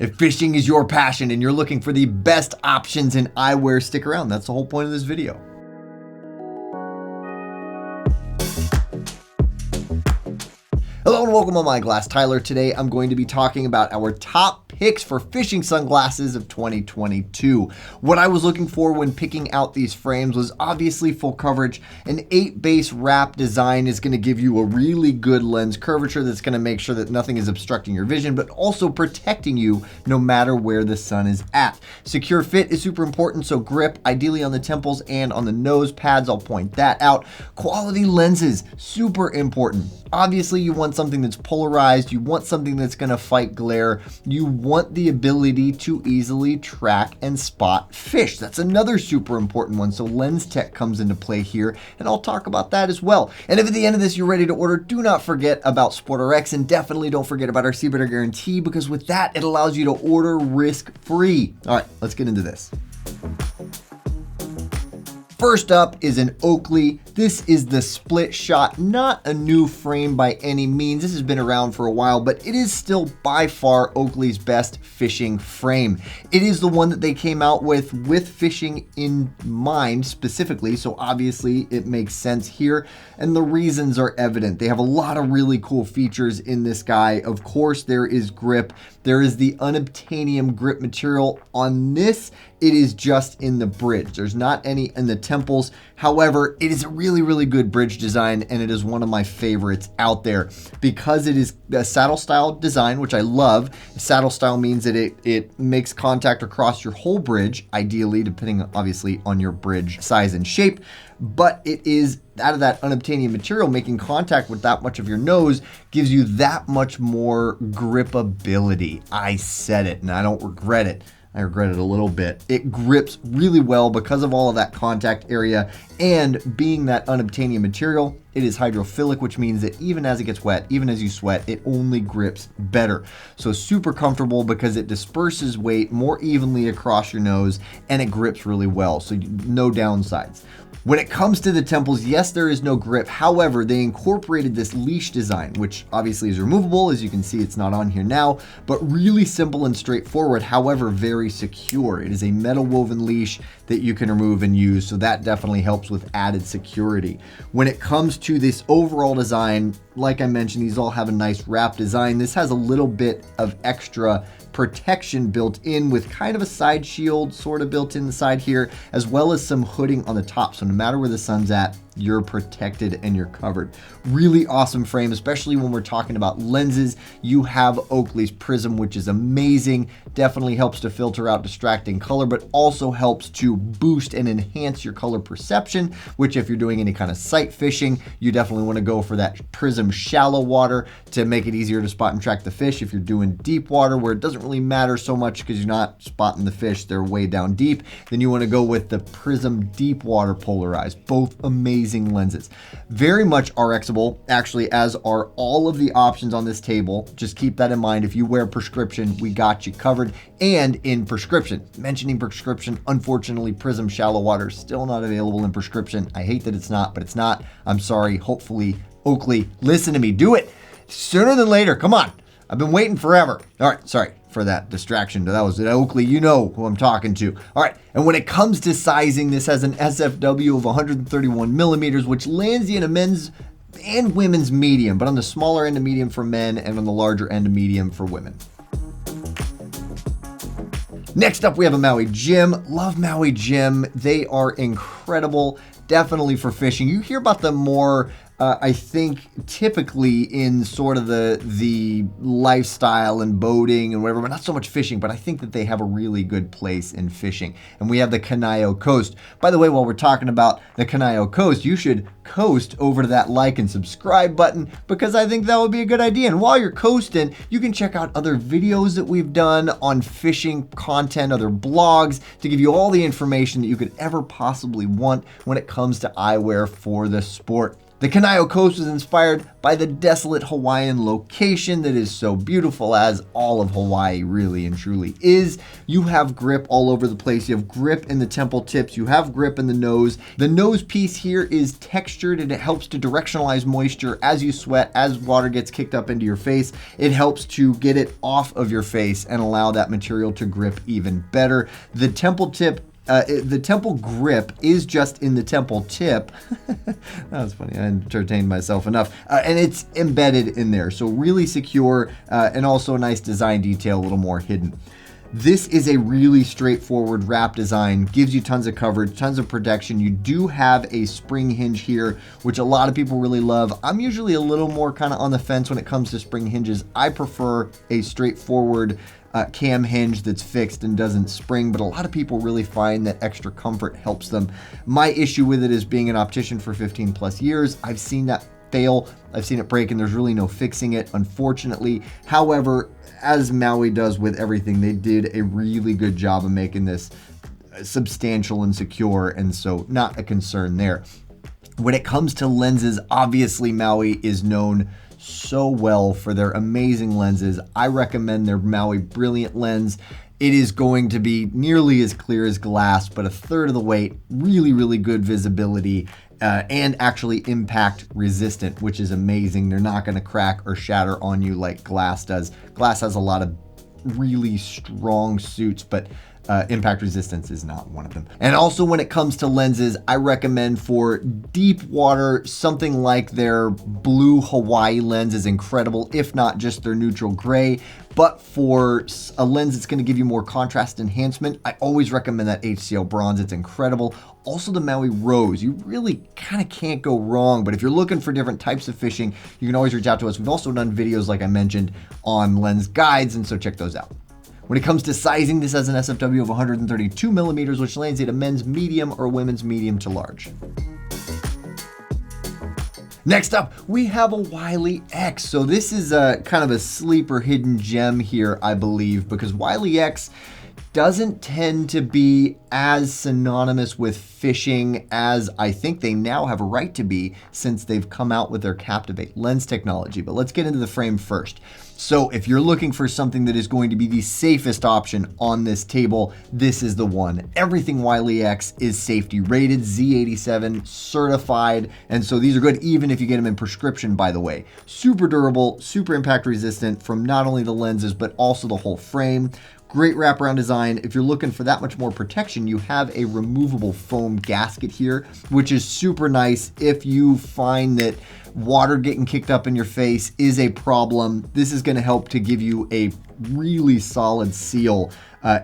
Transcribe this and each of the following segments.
If fishing is your passion and you're looking for the best options in eyewear, stick around. That's the whole point of this video. Hello and welcome on My Glass. Tyler. Today I'm going to be talking about our top picks for fishing sunglasses of 2022. What I was looking for when picking out these frames was obviously full coverage. An 8 base wrap design is going to give you a really good lens curvature that's going to make sure that nothing is obstructing your vision, but also protecting you no matter where the sun is at. Secure fit is super important, so grip, ideally on the temples and on the nose pads. I'll point that out. Quality lenses, super important. Obviously, you want something that's polarized. You want something that's going to fight glare. You want the ability to easily track and spot fish. That's another super important one. So lens tech comes into play here, and I'll talk about that as well. And if at the end of this you're ready to order, do not forget about SportRx, and definitely don't forget about our See Better guarantee, because with that, it allows you to order risk-free. All right, let's get into this. First up is an Oakley. This is the split shot, not a new frame by any means. This has been around for a while, but it is still by far Oakley's best fishing frame. It is the one that they came out with fishing in mind specifically, so obviously it makes sense here, and the reasons are evident. They have a lot of really cool features in this guy. Of course, there is grip. There is the unobtainium grip material. On this, it is just in the bridge. There's not any in the temples. However, it is a really, really good bridge design, and it is one of my favorites out there because it is a saddle style design, which I love. Saddle style means that it makes contact across your whole bridge, ideally, depending obviously on your bridge size and shape. But it is out of that unobtainium material, making contact with that much of your nose gives you that much more gripability. I said it, and I don't regret it. I regret it a little bit. It grips really well because of all of that contact area, and being that unobtainium material, it is hydrophilic, which means that even as it gets wet, even as you sweat, it only grips better. So super comfortable because it disperses weight more evenly across your nose, and it grips really well, so no downsides. When it comes to the temples, yes, there is no grip. However, they incorporated this leash design, which obviously is removable. As you can see, it's not on here now, but really simple and straightforward, however, very secure. It is a metal woven leash that you can remove and use, so that definitely helps with added security. When it comes to this overall design, like I mentioned, these all have a nice wrap design. This has a little bit of extra protection built in with kind of a side shield sort of built in the side here, as well as some hooding on the top. So no matter where the sun's at, you're protected and you're covered. Really awesome frame, especially when we're talking about lenses. You have Oakley's Prism, which is amazing. Definitely helps to filter out distracting color, but also helps to boost and enhance your color perception, which if you're doing any kind of sight fishing, you definitely want to go for that Prism shallow water to make it easier to spot and track the fish. If you're doing deep water where it doesn't really matter so much because you're not spotting the fish, they're way down deep, then you want to go with the Prism deep water polarized. Both amazing lenses. Very much RXable, actually, as are all of the options on this table. Just keep that in mind. If you wear prescription, we got you covered. And in prescription, mentioning prescription, unfortunately, Prism shallow water is still not available in prescription. I hate that it's not, but it's not. I'm sorry. Hopefully, Oakley, listen to me. Do it sooner than later. Come on. I've been waiting forever. All right, sorry for that distraction. That was at Oakley. You know who I'm talking to. All right, and when it comes to sizing, this has an SFW of 131 millimeters, which lands you in a men's and women's medium, but on the smaller end of medium for men and on the larger end of medium for women. Next up, we have a Maui Jim. Love Maui Jim. They are incredible, definitely for fishing. You hear about them more I think typically in sort of the lifestyle and boating and whatever, but not so much fishing, but I think that they have a really good place in fishing. And we have the Kanaio Coast. By the way, while we're talking about the Kanaio Coast, you should coast over to that like and subscribe button because I think that would be a good idea. And while you're coasting, you can check out other videos that we've done on fishing content, other blogs to give you all the information that you could ever possibly want when it comes to eyewear for the sport. The The Kanaio coast was inspired by the desolate Hawaiian location that is so beautiful, as all of Hawaii really and truly is. You have grip all over the place. You have grip in the temple tips. You have grip in the nose. The nose piece here is textured and it helps to directionalize moisture as you sweat, as water gets kicked up into your face. It helps to get it off of your face and allow that material to grip even better. The temple tip the temple grip is just in the temple tip. That was funny. I entertained myself enough. And it's embedded in there. So really secure and also a nice design detail, a little more hidden. This is a really straightforward wrap design, gives you tons of coverage, tons of protection. You do have a spring hinge here, which a lot of people really love. I'm usually a little more kind of on the fence when it comes to spring hinges. I prefer a straightforward cam hinge that's fixed and doesn't spring, but a lot of people really find that extra comfort helps them. My issue with it is being an optician for 15 plus years. I've seen that fail. I've seen it break and there's really no fixing it, unfortunately. However, as Maui does with everything, they did a really good job of making this substantial and secure, and so not a concern there. When it comes to lenses, obviously Maui is known so well for their amazing lenses. I recommend their Maui Brilliant lens. It is going to be nearly as clear as glass, but a third of the weight, really, really good visibility, and actually impact resistant, which is amazing. They're not going to crack or shatter on you like glass does. Glass has a lot of really strong suits, but impact resistance is not one of them. And also when it comes to lenses, I recommend for deep water, something like their blue Hawaii lens is incredible, if not just their neutral gray. But for a lens that's going to give you more contrast enhancement, I always recommend that HCL bronze. It's incredible. Also the Maui rose, you really kind of can't go wrong. But if you're looking for different types of fishing, you can always reach out to us. We've also done videos, like I mentioned, on lens guides, and so check those out. When it comes to sizing, this has an SFW of 132 millimeters, which lands at a men's medium or women's medium to large. Next up, we have a Wiley X. So this is a kind of a sleeper hidden gem here, I believe, because Wiley X doesn't tend to be as synonymous with fishing as I think they now have a right to be, since they've come out with their Captivate lens technology. But let's get into the frame first. So if you're looking for something that is going to be the safest option on this table, this is the one. Everything Wiley X is safety rated, Z87 certified, and so these are good even if you get them in prescription, by the way. Super durable, super impact resistant from not only the lenses, but also the whole frame. Great wraparound design. If you're looking for that much more protection, you have a removable foam gasket here, which is super nice if you find that water getting kicked up in your face is a problem. This is going to help to give you a really solid seal.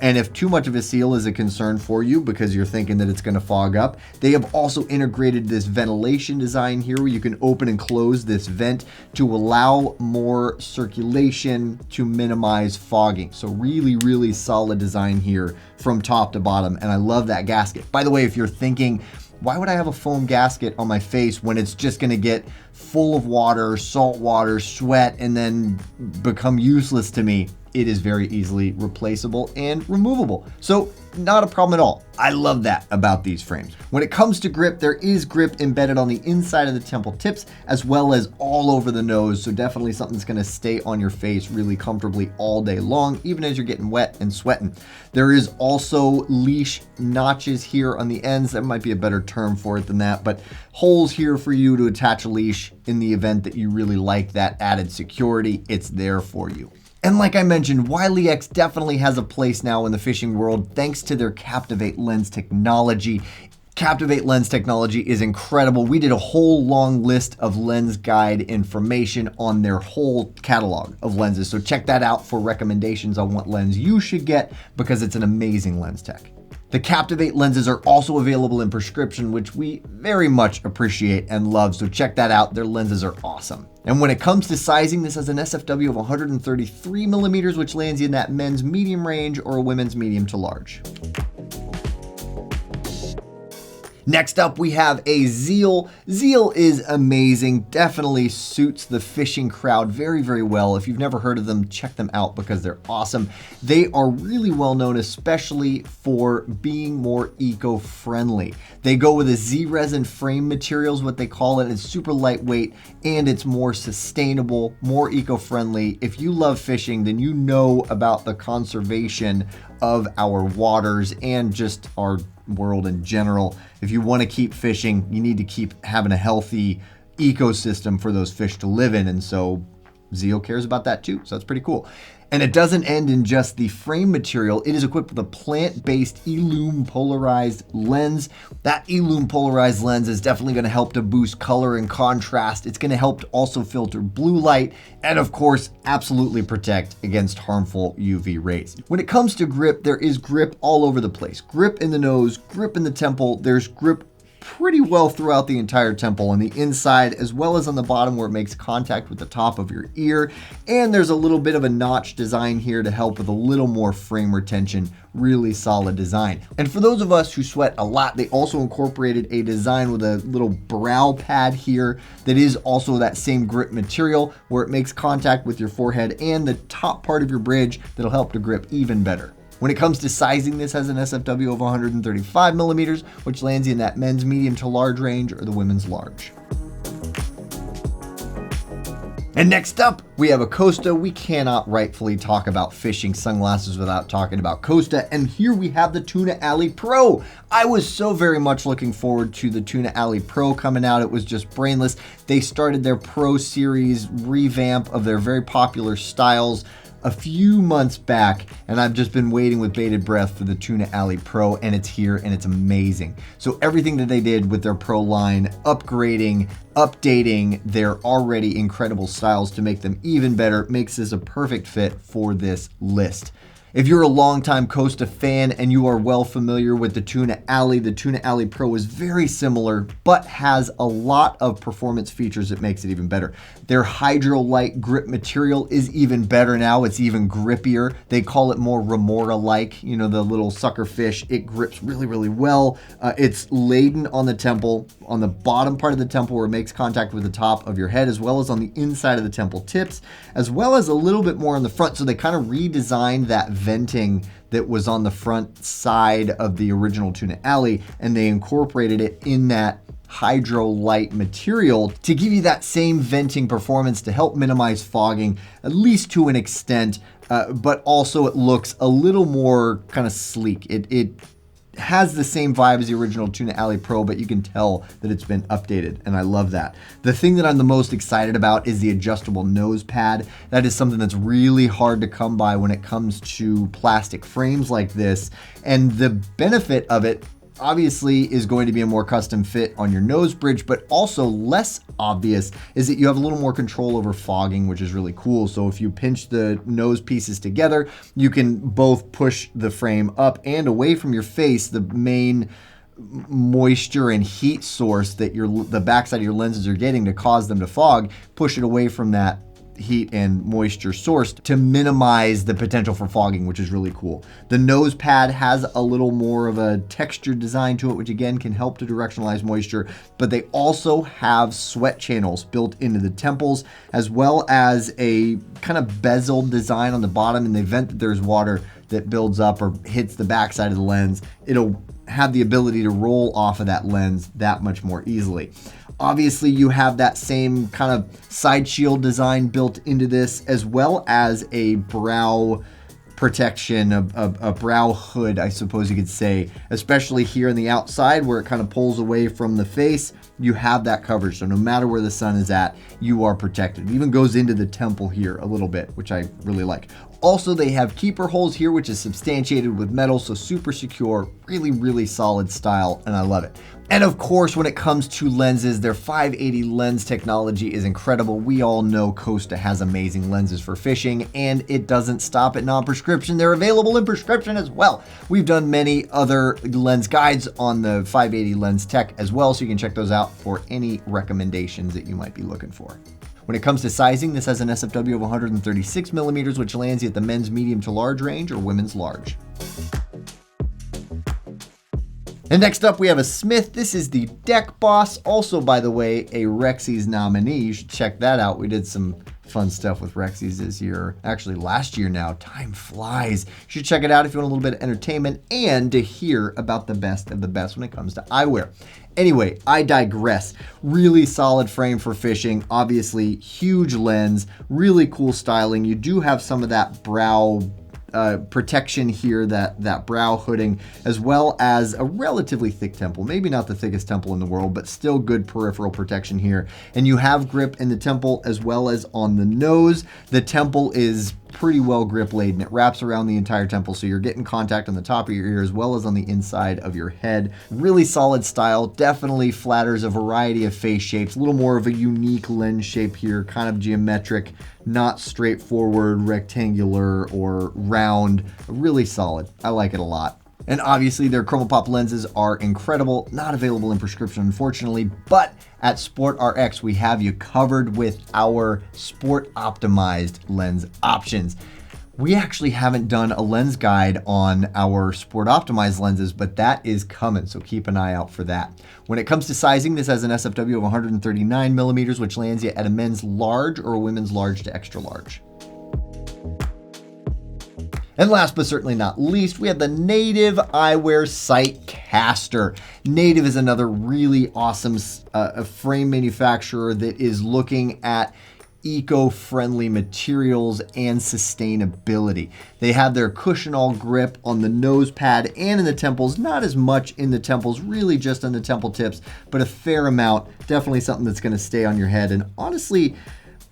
And if too much of a seal is a concern for you because you're thinking that it's going to fog up, they have also integrated this ventilation design here where you can open and close this vent to allow more circulation to minimize fogging. So really, really solid design here from top to bottom. And I love that gasket. By the way, if you're thinking, why would I have a foam gasket on my face when it's just going to get full of water, salt water, sweat, and then become useless to me? It is very easily replaceable and removable. So not a problem at all. I love that about these frames. When it comes to grip, there is grip embedded on the inside of the temple tips as well as all over the nose. So definitely something that's going to stay on your face really comfortably all day long, even as you're getting wet and sweating. There is also leash notches here on the ends. That might be a better term for it than that, but holes here for you to attach a leash in the event that you really like that added security. It's there for you. And like I mentioned, Wiley X definitely has a place now in the fishing world thanks to their Captivate lens technology. Captivate lens technology is incredible. We did a whole long list of lens guide information on their whole catalog of lenses. So check that out for recommendations on what lens you should get, because it's an amazing lens tech. The Captivate lenses are also available in prescription, which we very much appreciate and love, so check that out. Their lenses are awesome. And when it comes to sizing, this has an SFW of 133 millimeters, which lands you in that men's medium range or a women's medium to large. Next up, we have a Zeal. Zeal is amazing, definitely suits the fishing crowd very, very well. If you've never heard of them, check them out because they're awesome. They are really well known, especially for being more eco-friendly. They go with a Z-resin frame material is what they call it. It's super lightweight and it's more sustainable, more eco-friendly. If you love fishing, then you know about the conservation of our waters and just our world in general. If you want to keep fishing, you need to keep having a healthy ecosystem for those fish to live in. And so Zeal cares about that too. So that's pretty cool. And it doesn't end in just the frame material. It is equipped with a plant-based Elume polarized lens. That Elume polarized lens is definitely going to help to boost color and contrast. It's going to help to also filter blue light and, of course, absolutely protect against harmful UV rays. When it comes to grip, there is grip all over the place. Grip in the nose, grip in the temple. There's grip pretty well throughout the entire temple on the inside as well as on the bottom where it makes contact with the top of your ear. And there's a little bit of a notch design here to help with a little more frame retention. Really solid design. And for those of us who sweat a lot, they also incorporated a design with a little brow pad here that is also that same grip material where it makes contact with your forehead and the top part of your bridge that'll help to grip even better. When it comes to sizing, this has an SFW of 135 millimeters, which lands you in that men's medium to large range or the women's large. And next up, we have a Costa. We cannot rightfully talk about fishing sunglasses without talking about Costa. And here we have the Tuna Alley Pro. I was so very much looking forward to the Tuna Alley Pro coming out. It was just brainless. They started their Pro Series revamp of their very popular styles a few months back, and I've just been waiting with bated breath for the Tuna Alley Pro, and it's here and it's amazing. So everything that they did with their Pro line, upgrading, updating their already incredible styles to make them even better, makes this a perfect fit for this list. If you're a longtime Costa fan and you are well familiar with the Tuna Alley Pro is very similar, but has a lot of performance features that makes it even better. Their Hydro-Lite grip material is even better now. It's even grippier. They call it more remora-like, you know, the little sucker fish. It grips really, really well. It's laden on the temple, on the bottom part of the temple where it makes contact with the top of your head, as well as on the inside of the temple tips, as well as a little bit more on the front. So they kind of redesigned that venting that was on the front side of the original Tuna Alley, and they incorporated it in that Hydro-Lite material to give you that same venting performance to help minimize fogging, at least to an extent, but also it looks a little more kind of sleek. It has the same vibe as the original Tuna Alley Pro, but you can tell that it's been updated, and I love that. The thing that I'm the most excited about is the adjustable nose pad. That is something that's really hard to come by when it comes to plastic frames like this, and the benefit of it obviously is going to be a more custom fit on your nose bridge, but also less obvious is that you have a little more control over fogging, which is really cool. So if you pinch the nose pieces together, you can both push the frame up and away from your face, the main moisture and heat source that the backside of your lenses are getting to cause them to fog, push it away from that heat and moisture source to minimize the potential for fogging, which is really cool. The nose pad has a little more of a textured design to it, which again can help to directionalize moisture, but they also have sweat channels built into the temples, as well as a kind of bezeled design on the bottom. In the event that there's water that builds up or hits the backside of the lens, it'll have the ability to roll off of that lens that much more easily. Obviously, you have that same kind of side shield design built into this, as well as a brow protection, a brow hood, I suppose you could say, especially here on the outside where it kind of pulls away from the face. You have that coverage, so no matter where the sun is at, you are protected. It even goes into the temple here a little bit, which I really like. Also, they have keeper holes here, which is substantiated with metal, so super secure, really, really solid style, and I love it. And of course, when it comes to lenses, their 580 lens technology is incredible. We all know Costa has amazing lenses for fishing, and it doesn't stop at non-prescription. They're available in prescription as well. We've done many other lens guides on the 580 lens tech as well, so you can check those out for any recommendations that you might be looking for. When it comes to sizing, this has an SFW of 136 millimeters, which lands you at the men's medium to large range or women's large. And next up, we have a Smith. This is the Deckboss. Also, by the way, a Rexy's nominee. You should check that out. We did some fun stuff with Rexy's this year. Actually, last year now. Time flies. You should check it out if you want a little bit of entertainment and to hear about the best of the best when it comes to eyewear. Anyway, I digress. Really solid frame for fishing. Obviously, huge lens. Really cool styling. You do have some of that brow protection here, that brow hooding, as well as a relatively thick temple. Maybe not the thickest temple in the world, but still good peripheral protection here. And you have grip in the temple as well as on the nose. The temple is pretty well grip laden. It wraps around the entire temple, so you're getting contact on the top of your ear as well as on the inside of your head. Really solid style. Definitely flatters a variety of face shapes. A little more of a unique lens shape here, kind of geometric, not straightforward, rectangular or round. Really solid. I like it a lot. And obviously their ChromaPop lenses are incredible. Not available in prescription, unfortunately, but at SportRx, we have you covered with our sport optimized lens options. We actually haven't done a lens guide on our sport optimized lenses, but that is coming, so keep an eye out for that. When it comes to sizing, this has an SFW of 139 millimeters, which lands you at a men's large or a women's large to extra large. And last but certainly not least, we have the Native Eyewear Sightcaster. Native is another really awesome frame manufacturer that is looking at eco-friendly materials and sustainability. They have their cushion-all grip on the nose pad and in the temples. Not as much in the temples, really just on the temple tips, but a fair amount. Definitely something that's going to stay on your head. And honestly,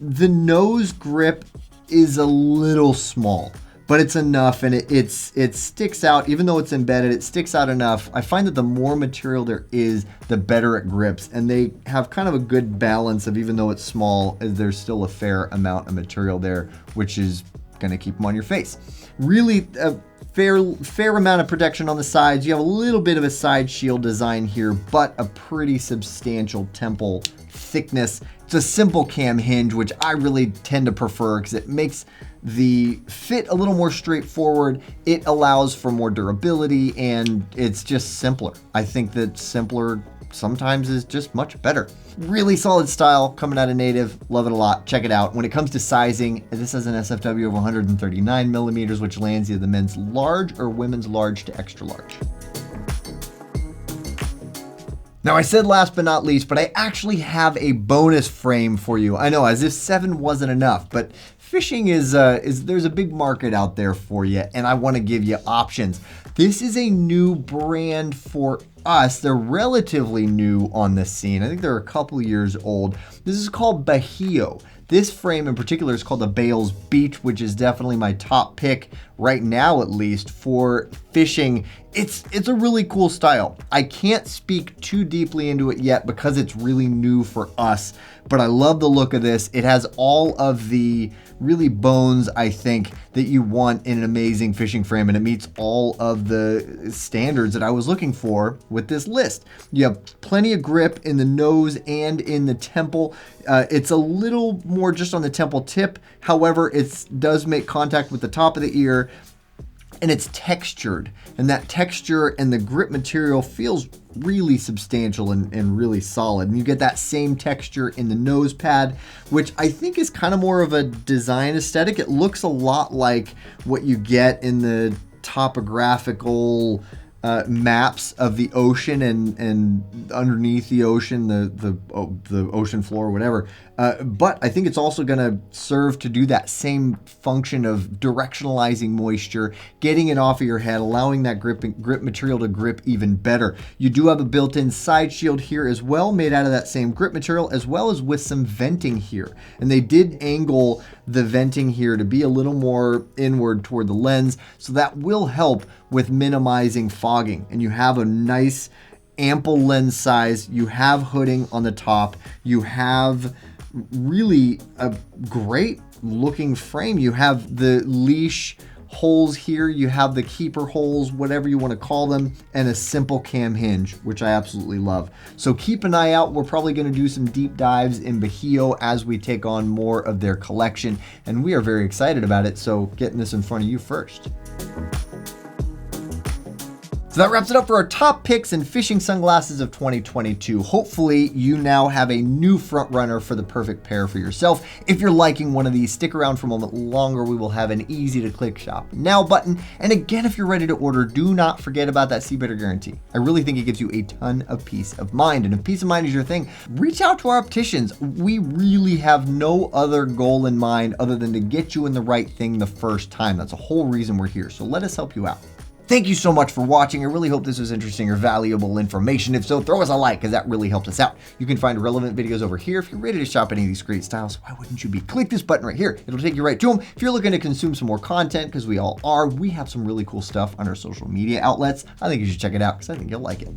the nose grip is a little small, but it's enough, and it sticks out. Even though it's embedded, it sticks out enough. I find that the more material there is, the better it grips, and they have kind of a good balance of, even though it's small, there's still a fair amount of material there, which is gonna keep them on your face. Really a fair amount of protection on the sides. You have a little bit of a side shield design here, but a pretty substantial temple thickness. It's a simple cam hinge, which I really tend to prefer because it makes the fit a little more straightforward. It allows for more durability, and it's just simpler. I think that simpler sometimes is just much better. Really solid style coming out of Native. Love it a lot. Check it out. When it comes to sizing, this has an SFW of 139 millimeters, which lands you the men's large or women's large to extra large. Now, I said last but not least, but I actually have a bonus frame for you. I know, as if 7 wasn't enough, but fishing is there's a big market out there for you, and I want to give you options. This is a new brand for us. They're relatively new on the scene. I think they're a couple years old. This is called Bajio. This frame in particular is called the Bales Beach, which is definitely my top pick right now, at least for fishing. It's a really cool style. I can't speak too deeply into it yet because it's really new for us, but I love the look of this. It has all of the really bones, I think, that you want in an amazing fishing frame, and it meets all of the standards that I was looking for with this list. You have plenty of grip in the nose and in the temple. It's a little more just on the temple tip. However, it does make contact with the top of the ear, and it's textured, and that texture and the grip material feels really substantial and really solid. And you get that same texture in the nose pad, which I think is kind of more of a design aesthetic. It looks a lot like what you get in the topographical maps of the ocean and underneath the ocean, the ocean floor, whatever. But I think it's also going to serve to do that same function of directionalizing moisture, getting it off of your head, allowing that grip material to grip even better. You do have a built-in side shield here as well, made out of that same grip material, as well as with some venting here. And they did angle the venting here to be a little more inward toward the lens, so that will help with minimizing fogging. And you have a nice ample lens size. You have hooding on the top. You have really a great looking frame. You have the leash holes here, you have the keeper holes, whatever you want to call them, and a simple cam hinge, which I absolutely love. So keep an eye out. We're probably going to do some deep dives in Bajio as we take on more of their collection, and we are very excited about it, so getting this in front of you first. So that wraps it up for our top picks and fishing sunglasses of 2022. Hopefully you now have a new front runner for the perfect pair for yourself. If you're liking one of these, stick around for a moment longer. We will have an easy to click shop now button. And again, if you're ready to order, do not forget about that Better guarantee. I really think it gives you a ton of peace of mind. And if peace of mind is your thing, reach out to our opticians. We really have no other goal in mind other than to get you in the right thing the first time. That's the whole reason we're here. So let us help you out. Thank you so much for watching. I really hope this was interesting or valuable information. If so, throw us a like because that really helps us out. You can find relevant videos over here. If you're ready to shop any of these great styles, why wouldn't you be? Click this button right here. It'll take you right to them. If you're looking to consume some more content, because we all are, we have some really cool stuff on our social media outlets. I think you should check it out because I think you'll like it.